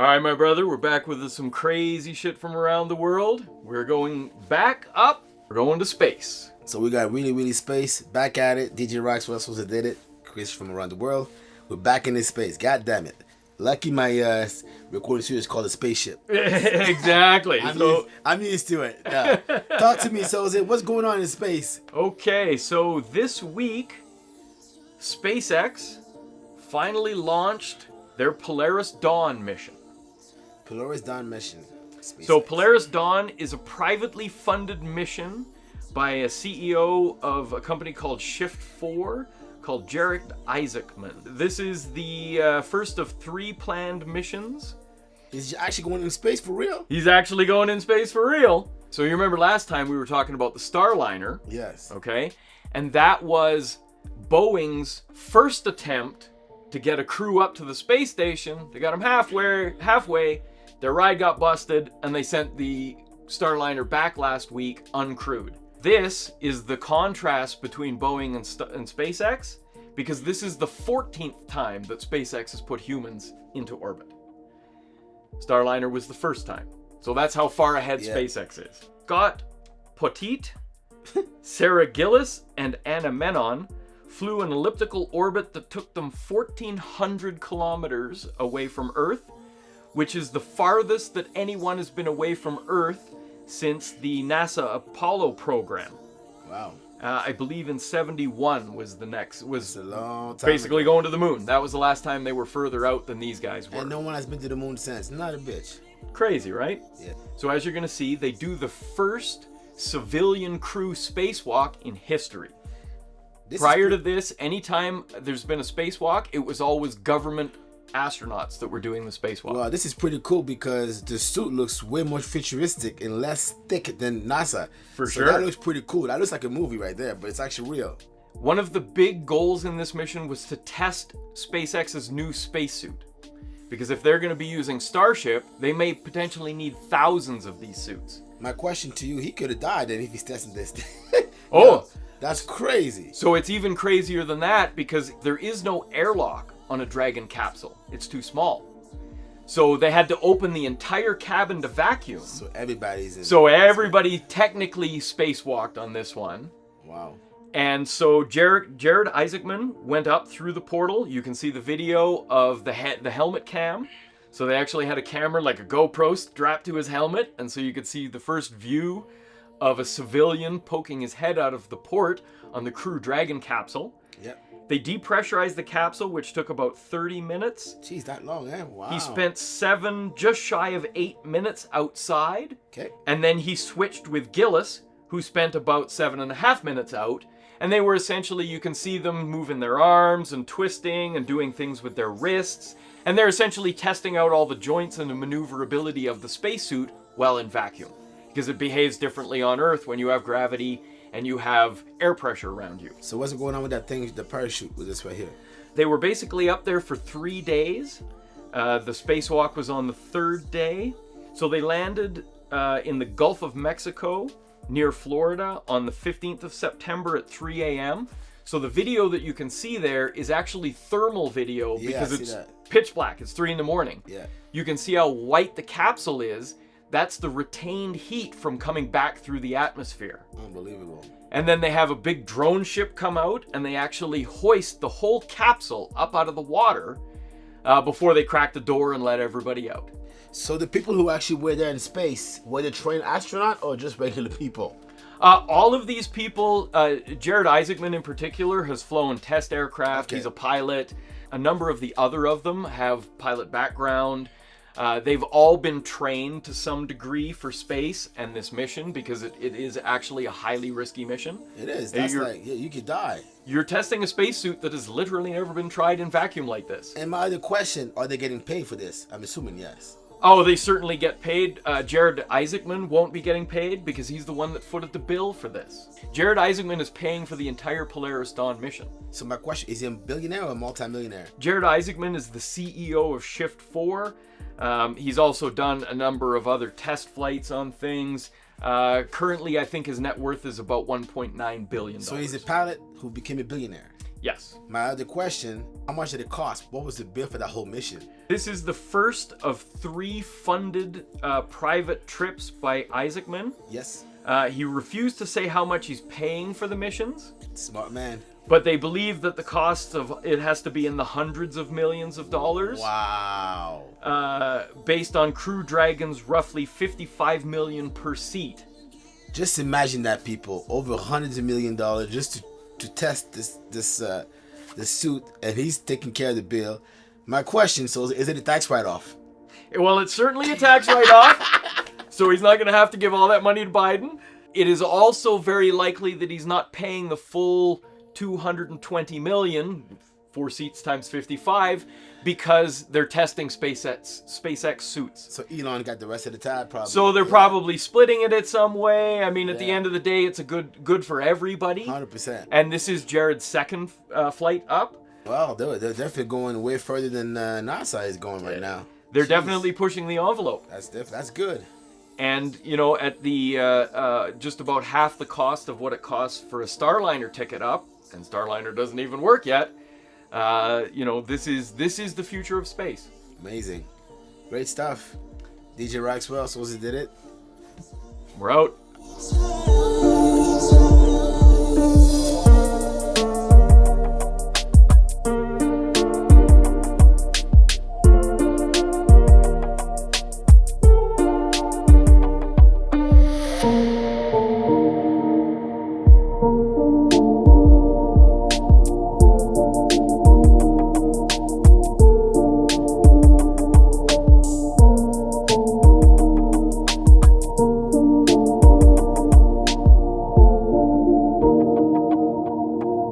All right, my brother, we're back with some crazy shit from around the world. We're going back up. We're going to space. So we got really space. Back at it. DJ Rocswell and Soze did it. Chris from around the world. We're back in this space. God damn it. Lucky my recording studio is called a spaceship. Exactly. I'm used to it. Yeah. Talk to me, Soze. What's going on in space? Okay, so this week, SpaceX finally launched their Polaris Dawn mission. Polaris Dawn mission. SpaceX. So Polaris Dawn is a privately funded mission by a CEO of a company called Shift4 called Jared Isaacman. This is the first of 3 planned missions. He's actually going in space for real? He's actually going in space for real. So you remember last time we were talking about the Starliner. Yes. Okay? And that was Boeing's first attempt to get a crew up to the space station. They got them halfway. Their ride got busted, and they sent the Starliner back last week uncrewed. This is the contrast between Boeing and SpaceX, because this is the 14th time that SpaceX has put humans into orbit. Starliner was the first time. So that's how far ahead SpaceX is. Scott Poteet, Sarah Gillis, and Anna Menon flew an elliptical orbit that took them 1,400 kilometers away from Earth, which is the farthest that anyone has been away from Earth since the NASA Apollo program. Wow. I believe in 71 was the next, was a long time basically ago. Going to the moon. That was the last time they were further out than these guys were. And no one has been to the moon since. Not a bitch. Crazy, right? Yeah. So as you're going to see, they do the first civilian crew spacewalk in history. Prior to this, anytime there's been a spacewalk, it was always government astronauts that were doing the spacewalk. Well, this is pretty cool because the suit looks way more futuristic and less thick than NASA. For so sure. That looks pretty cool. That looks like a movie right there, but it's actually real. One of the big goals in this mission was to test SpaceX's new spacesuit. Because if they're going to be using Starship, they may potentially need thousands of these suits. My question to you, he could have died then if he's testing this. Oh! Yo, that's crazy. So it's even crazier than that because there is no airlock on a Dragon capsule. It's too small. So they had to open the entire cabin to vacuum. So everybody's in. So everybody technically spacewalked on this one. Wow. And so Jared Isaacman went up through the portal. You can see the video of the helmet cam. So they actually had a camera like a GoPro strapped to his helmet. And so you could see the first view of a civilian poking his head out of the port on the Crew Dragon capsule. Yep. They depressurized the capsule, which took about 30 minutes. Jeez, that long, eh? Wow. He spent just shy of 8 minutes outside. Okay. And then he switched with Gillis, who spent about 7.5 minutes out. And they were essentially, you can see them moving their arms and twisting and doing things with their wrists. And they're essentially testing out all the joints and the maneuverability of the spacesuit while in vacuum. Because it behaves differently on Earth when you have gravity and you have air pressure around you. So what's going on with that thing, the parachute with this right here? They were basically up there for 3 days. The spacewalk was on the 3rd day. So they landed in the Gulf of Mexico near Florida on the 15th of September at 3 a.m. So the video that you can see there is actually thermal video because it's pitch black. It's 3 in the morning. Yeah. You can see how white the capsule is. That's the retained heat from coming back through the atmosphere. Unbelievable. And then they have a big drone ship come out and they actually hoist the whole capsule up out of the water before they crack the door and let everybody out. So the people who actually were there in space, were they trained astronaut or just regular people? All of these people, Jared Isaacman in particular, has flown test aircraft. Okay. He's a pilot. A number of the other of them have pilot background. They've all been trained to some degree for space and this mission because it is actually a highly risky mission. It is. That's you could die. You're testing a spacesuit that has literally never been tried in vacuum like this. And my other question, are they getting paid for this? I'm assuming yes. Oh, they certainly get paid. Jared Isaacman won't be getting paid because he's the one that footed the bill for this. Jared Isaacman is paying for the entire Polaris Dawn mission. So my question, is he a billionaire or a multimillionaire? Jared Isaacman is the CEO of Shift4. He's also done a number of other test flights on things. Currently, I think his net worth is about $1.9 billion. So he's a pilot who became a billionaire. Yes. My other question, how much did it cost? What was the bill for that whole mission? This is the first of 3 funded private trips by Isaacman. Yes. He refused to say how much he's paying for the missions, Smart man. but they believe that the cost of it has to be in the hundreds of millions of dollars. Wow. Based on Crew Dragon's roughly $55 million per seat. Just imagine that, people. Over hundreds of $1 million just to test this suit, and he's taking care of the bill. My question, so is it a tax write-off? Well, it's certainly a tax write-off, so he's not going to have to give all that money to Biden. It is also very likely that he's not paying the full $220 million, 4 seats times 55, because they're testing SpaceX suits. So Elon got the rest of the tab, probably. So they're probably splitting it in some way. I mean, at the end of the day, it's a good for everybody. 100%. And this is Jared's second flight up. Well, they're definitely going way further than NASA is going right now. They're definitely pushing the envelope. That's good. And, you know, at the just about half the cost of what it costs for a Starliner ticket up, and Starliner doesn't even work yet, you know, this is the future of space. Amazing. Great stuff. DJ Rocswell, Soze did it. We're out.